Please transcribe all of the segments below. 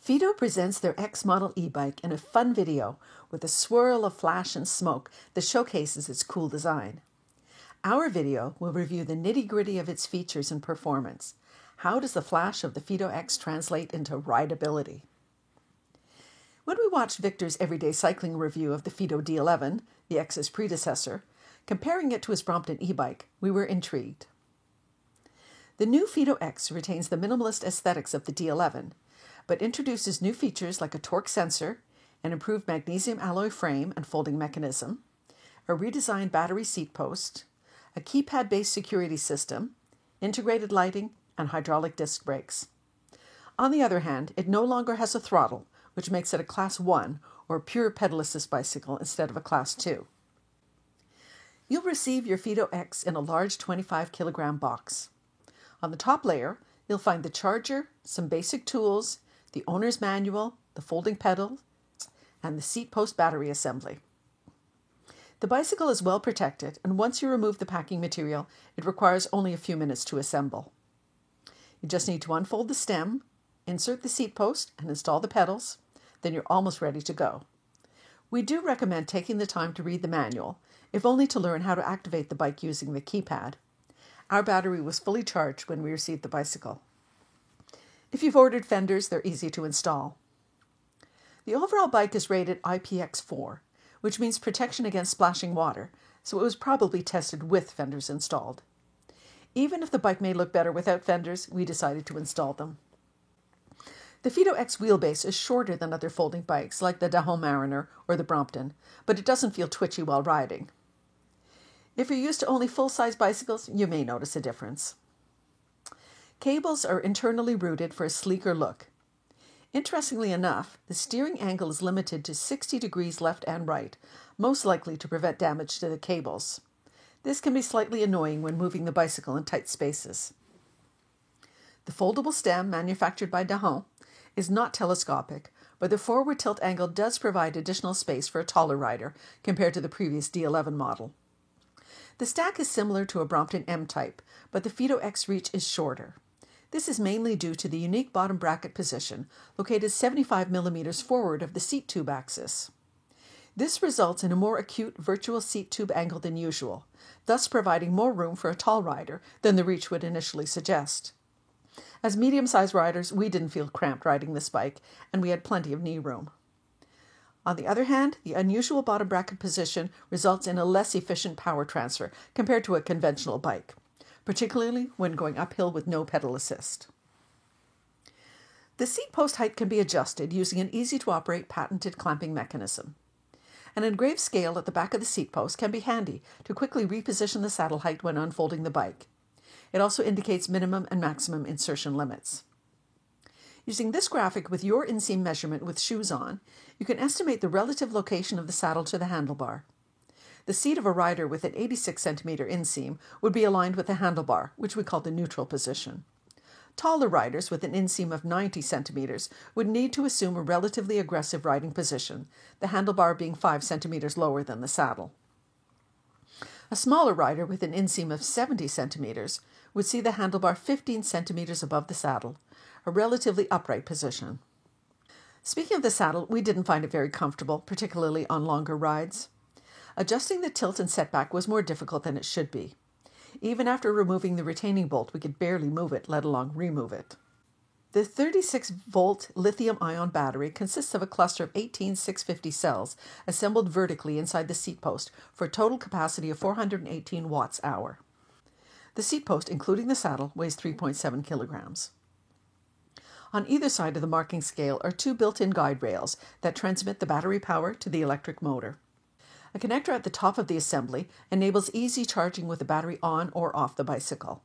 Fido presents their X model e-bike in a fun video with a swirl of flash and smoke that showcases its cool design. Our video will review the nitty-gritty of its features and performance. How does the flash of the Fido X translate into rideability? When we watched Victor's everyday cycling review of the Fido D11, the X's predecessor, comparing it to his Brompton e-bike, we were intrigued. The new Fido X retains the minimalist aesthetics of the D11, but introduces new features like a torque sensor, an improved magnesium alloy frame and folding mechanism, a redesigned battery seat post, a keypad-based security system, integrated lighting, and hydraulic disc brakes. On the other hand, it no longer has a throttle, which makes it a Class 1 or pure pedal assist bicycle instead of a Class 2. You'll receive your Fido X in a large 25-kilogram box. On the top layer, you'll find the charger, some basic tools, the owner's manual, the folding pedal, and the seat post battery assembly. The bicycle is well protected, and once you remove the packing material, it requires only a few minutes to assemble. You just need to unfold the stem, insert the seat post, and install the pedals. Then you're almost ready to go. We do recommend taking the time to read the manual, if only to learn how to activate the bike using the keypad. Our battery was fully charged when we received the bicycle. If you've ordered fenders, they're easy to install. The overall bike is rated IPX4, which means protection against splashing water, so it was probably tested with fenders installed. Even if the bike may look better without fenders, we decided to install them. The Fido X wheelbase is shorter than other folding bikes like the Dahon Mariner or the Brompton, but it doesn't feel twitchy while riding. If you're used to only full-size bicycles, you may notice a difference. Cables are internally routed for a sleeker look. Interestingly enough, the steering angle is limited to 60 degrees left and right, most likely to prevent damage to the cables. This can be slightly annoying when moving the bicycle in tight spaces. The foldable stem, manufactured by Dahon, is not telescopic, but the forward tilt angle does provide additional space for a taller rider compared to the previous D11 model. The stack is similar to a Brompton M-Type, but the Fido X reach is shorter. This is mainly due to the unique bottom bracket position, located 75 millimeters forward of the seat tube axis. This results in a more acute virtual seat tube angle than usual, thus providing more room for a tall rider than the reach would initially suggest. As medium-sized riders, we didn't feel cramped riding this bike, and we had plenty of knee room. On the other hand, the unusual bottom bracket position results in a less efficient power transfer compared to a conventional bike, particularly when going uphill with no pedal assist. The seat post height can be adjusted using an easy-to-operate patented clamping mechanism. An engraved scale at the back of the seat post can be handy to quickly reposition the saddle height when unfolding the bike. It also indicates minimum and maximum insertion limits. Using this graphic with your inseam measurement with shoes on, you can estimate the relative location of the saddle to the handlebar. The seat of a rider with an 86 centimeter inseam would be aligned with the handlebar, which we call the neutral position. Taller riders with an inseam of 90 centimeters would need to assume a relatively aggressive riding position, the handlebar being 5 centimeters lower than the saddle. A smaller rider with an inseam of 70 centimeters would see the handlebar 15 centimeters above the saddle, a relatively upright position. Speaking of the saddle, we didn't find it very comfortable, particularly on longer rides. Adjusting the tilt and setback was more difficult than it should be. Even after removing the retaining bolt, we could barely move it, let alone remove it. The 36-volt lithium-ion battery consists of a cluster of 18 650 cells assembled vertically inside the seat post for a total capacity of 418 watts-hour. The seat post, including the saddle, weighs 3.7 kilograms. On either side of the marking scale are two built-in guide rails that transmit the battery power to the electric motor. A connector at the top of the assembly enables easy charging with the battery on or off the bicycle.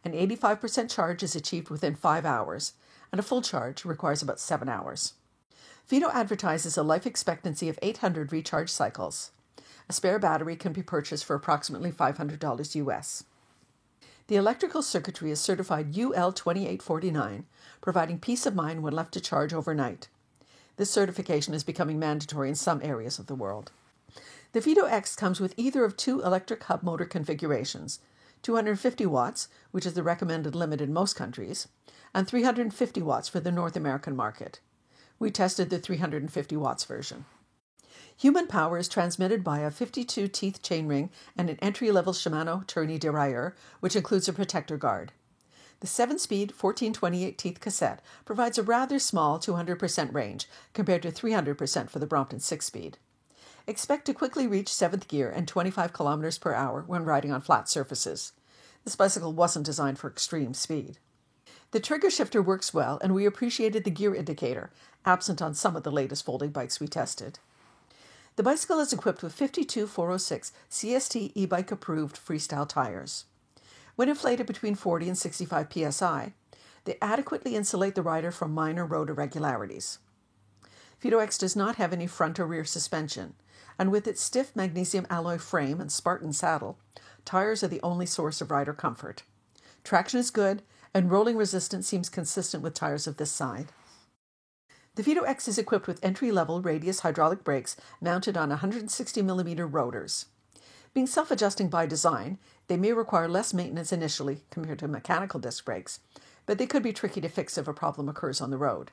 An 85% charge is achieved within 5 hours, and a full charge requires about 7 hours. Fido advertises a life expectancy of 800 recharge cycles. A spare battery can be purchased for approximately $500 US. The electrical circuitry is certified UL 2849, providing peace of mind when left to charge overnight. This certification is becoming mandatory in some areas of the world. The Fido X comes with either of two electric hub motor configurations, 250 watts, which is the recommended limit in most countries, and 350 watts for the North American market. We tested the 350 watts version. Human power is transmitted by a 52-teeth chainring and an entry-level Shimano tourney derailleur, which includes a protector guard. The 7-speed 1428-teeth cassette provides a rather small 200% range compared to 300% for the Brompton 6-speed. Expect to quickly reach 7th gear and 25 kilometers per hour when riding on flat surfaces. This bicycle wasn't designed for extreme speed. The trigger shifter works well, and we appreciated the gear indicator, absent on some of the latest folding bikes we tested. The bicycle is equipped with 52 406 CST e-bike approved freestyle tires. When inflated between 40 and 65 psi, they adequately insulate the rider from minor road irregularities. FitoX does not have any front or rear suspension, and with its stiff magnesium alloy frame and Spartan saddle, tires are the only source of rider comfort. Traction is good, and rolling resistance seems consistent with tires of this side. The FitoX is equipped with entry-level radius hydraulic brakes mounted on 160mm rotors. Being self-adjusting by design, they may require less maintenance initially compared to mechanical disc brakes, but they could be tricky to fix if a problem occurs on the road.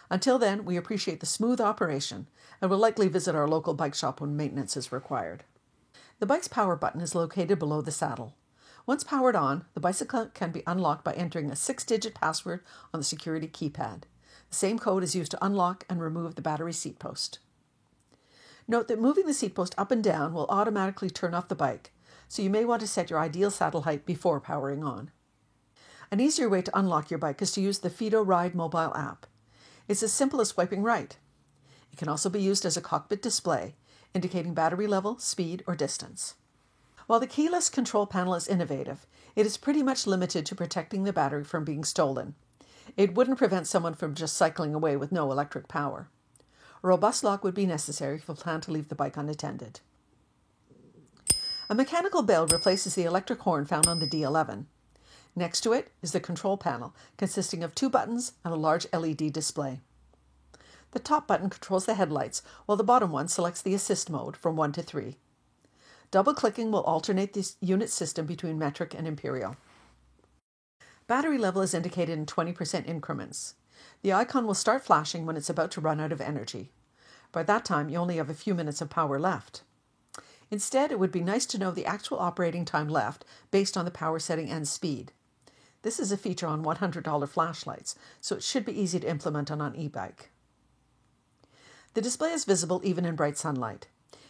Until then, we appreciate the smooth operation and will likely visit our local bike shop when maintenance is required. The bike's power button is located below the saddle. Once powered on, the bicycle can be unlocked by entering a 6-digit password on the security keypad. The same code is used to unlock and remove the battery seat post. Note that moving the seat post up and down will automatically turn off the bike, so you may want to set your ideal saddle height before powering on. An easier way to unlock your bike is to use the Fito Ride mobile app. It's as simple as swiping right. It can also be used as a cockpit display, indicating battery level, speed, or distance. While the keyless control panel is innovative, it is pretty much limited to protecting the battery from being stolen. It wouldn't prevent someone from just cycling away with no electric power. A robust lock would be necessary if you plan to leave the bike unattended. A mechanical bell replaces the electric horn found on the D11. Next to it is the control panel, consisting of 2 buttons and a large LED display. The top button controls the headlights, while the bottom one selects the assist mode from 1 to 3. Double-clicking will alternate the unit system between metric and imperial. Battery level is indicated in 20% increments. The icon will start flashing when it's about to run out of energy. By that time, you only have a few minutes of power left. Instead, it would be nice to know the actual operating time left based on the power setting and speed. This is a feature on $100 flashlights, so it should be easy to implement on an e-bike. The display is visible even in bright sunlight.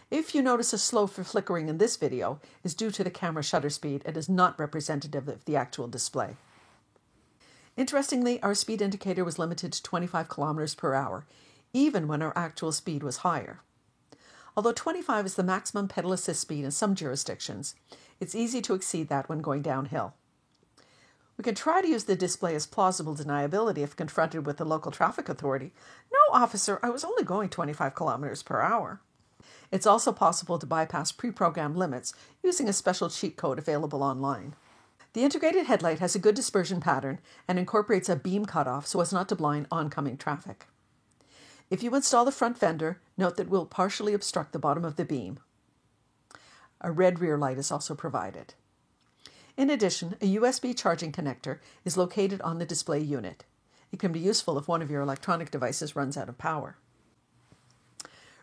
If you notice a slow flickering in this video, is due to the camera shutter speed and is not representative of the actual display. Interestingly, our speed indicator was limited to 25 kilometers per hour, even when our actual speed was higher. Although 25 is the maximum pedal assist speed in some jurisdictions, it's easy to exceed that when going downhill. We can try to use the display as plausible deniability if confronted with the local traffic authority. "No, officer, I was only going 25 kilometers per hour. It's also possible to bypass pre-programmed limits using a special cheat code available online. The integrated headlight has a good dispersion pattern and incorporates a beam cutoff so as not to blind oncoming traffic. If you install the front fender, note that it will partially obstruct the bottom of the beam. A red rear light is also provided. In addition, a USB charging connector is located on the display unit. It can be useful if one of your electronic devices runs out of power.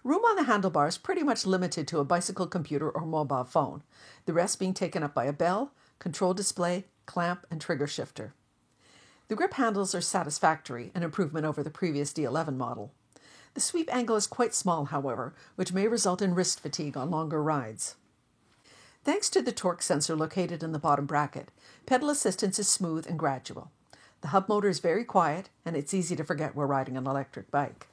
Room on the handlebars is pretty much limited to a bicycle computer or mobile phone, the rest being taken up by a bell, control display, clamp, and trigger shifter. The grip handles are satisfactory, an improvement over the previous D11 model. The sweep angle is quite small, however, which may result in wrist fatigue on longer rides. Thanks to the torque sensor located in the bottom bracket, pedal assistance is smooth and gradual. The hub motor is very quiet, and it's easy to forget we're riding an electric bike.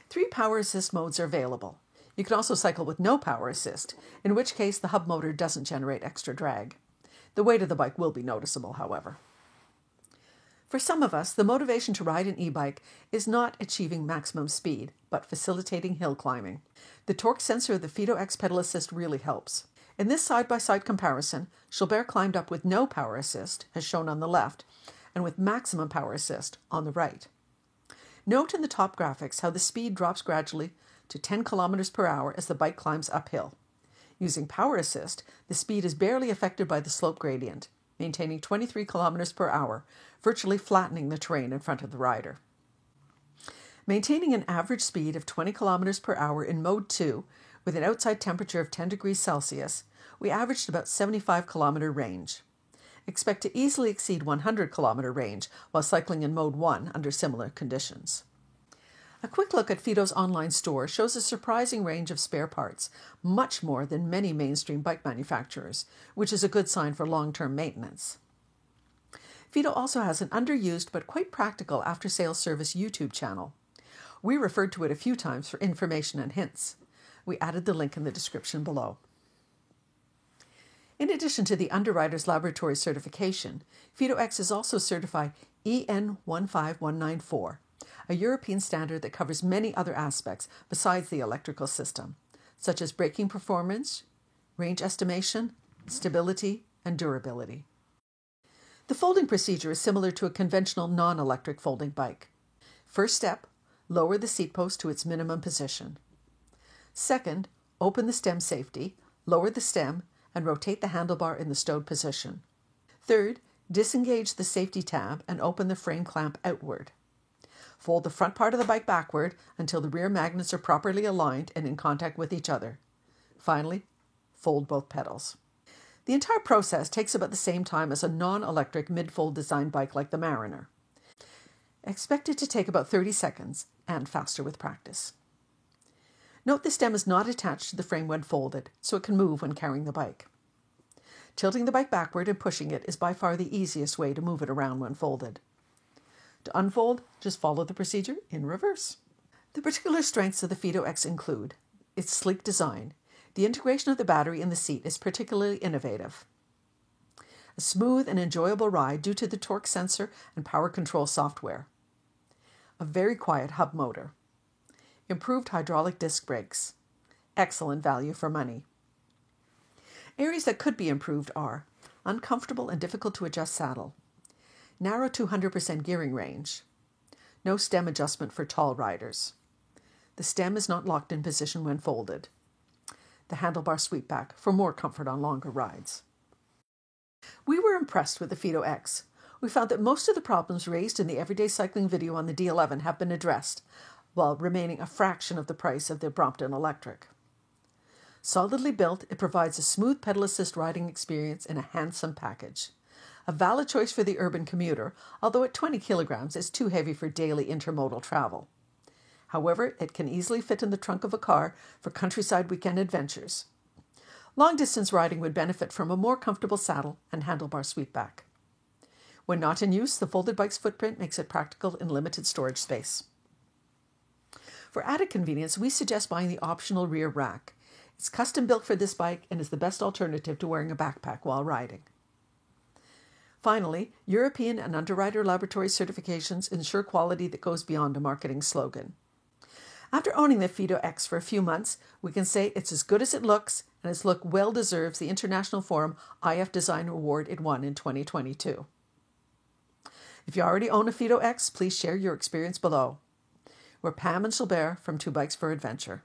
3 power assist modes are available. You can also cycle with no power assist, in which case the hub motor doesn't generate extra drag. The weight of the bike will be noticeable, however. For some of us, the motivation to ride an e-bike is not achieving maximum speed, but facilitating hill climbing. The torque sensor of the FitoX pedal assist really helps. In this side-by-side comparison, Gilbert climbed up with no power assist, as shown on the left, and with maximum power assist on the right. Note in the top graphics how the speed drops gradually to 10 kilometers per hour as the bike climbs uphill. Using power assist, the speed is barely affected by the slope gradient, maintaining 23 kilometers per hour, virtually flattening the terrain in front of the rider. Maintaining an average speed of 20 kilometers per hour in Mode 2 with an outside temperature of 10 degrees Celsius, we averaged about 75-kilometer range. Expect to easily exceed 100-kilometer range while cycling in Mode 1 under similar conditions. A quick look at Fido's online store shows a surprising range of spare parts, much more than many mainstream bike manufacturers, which is a good sign for long-term maintenance. Fido also has an underused but quite practical after-sales service YouTube channel. We referred to it a few times for information and hints. We added the link in the description below. In addition to the Underwriters Laboratory certification, Fido X is also certified EN 15194, a European standard that covers many other aspects besides the electrical system, such as braking performance, range estimation, stability, and durability. The folding procedure is similar to a conventional non-electric folding bike. First step, lower the seat post to its minimum position. Second, open the stem safety, lower the stem, and rotate the handlebar in the stowed position. Third, disengage the safety tab and open the frame clamp outward. Fold the front part of the bike backward until the rear magnets are properly aligned and in contact with each other. Finally, fold both pedals. The entire process takes about the same time as a non-electric mid-fold design bike like the Mariner. Expect it to take about 30 seconds and faster with practice. Note the stem is not attached to the frame when folded, so it can move when carrying the bike. Tilting the bike backward and pushing it is by far the easiest way to move it around when folded. To unfold, just follow the procedure in reverse. The particular strengths of the Fido X include its sleek design. The integration of the battery in the seat is particularly innovative. A smooth and enjoyable ride due to the torque sensor and power control software. A very quiet hub motor. Improved hydraulic disc brakes. Excellent value for money. Areas that could be improved are uncomfortable and difficult to adjust saddle, narrow 200% gearing range, no stem adjustment for tall riders. The stem is not locked in position when folded. The handlebar sweepback for more comfort on longer rides. We were impressed with the Fido X. We found that most of the problems raised in the everyday cycling video on the D11 have been addressed, while remaining a fraction of the price of the Brompton Electric. Solidly built, it provides a smooth pedal assist riding experience in a handsome package. A valid choice for the urban commuter, although at 20 kilograms it's too heavy for daily intermodal travel. However, it can easily fit in the trunk of a car for countryside weekend adventures. Long-distance riding would benefit from a more comfortable saddle and handlebar sweepback. When not in use, the folded bike's footprint makes it practical in limited storage space. For added convenience, we suggest buying the optional rear rack. It's custom built for this bike and is the best alternative to wearing a backpack while riding. Finally, European and Underwriter Laboratory certifications ensure quality that goes beyond a marketing slogan. After owning the Fido X for a few months, we can say it's as good as it looks, and its look well deserves the International Forum IF Design Award it won in 2022. If you already own a Fido X, please share your experience below. We're Pam and Gilbert from Two Bikes for Adventure.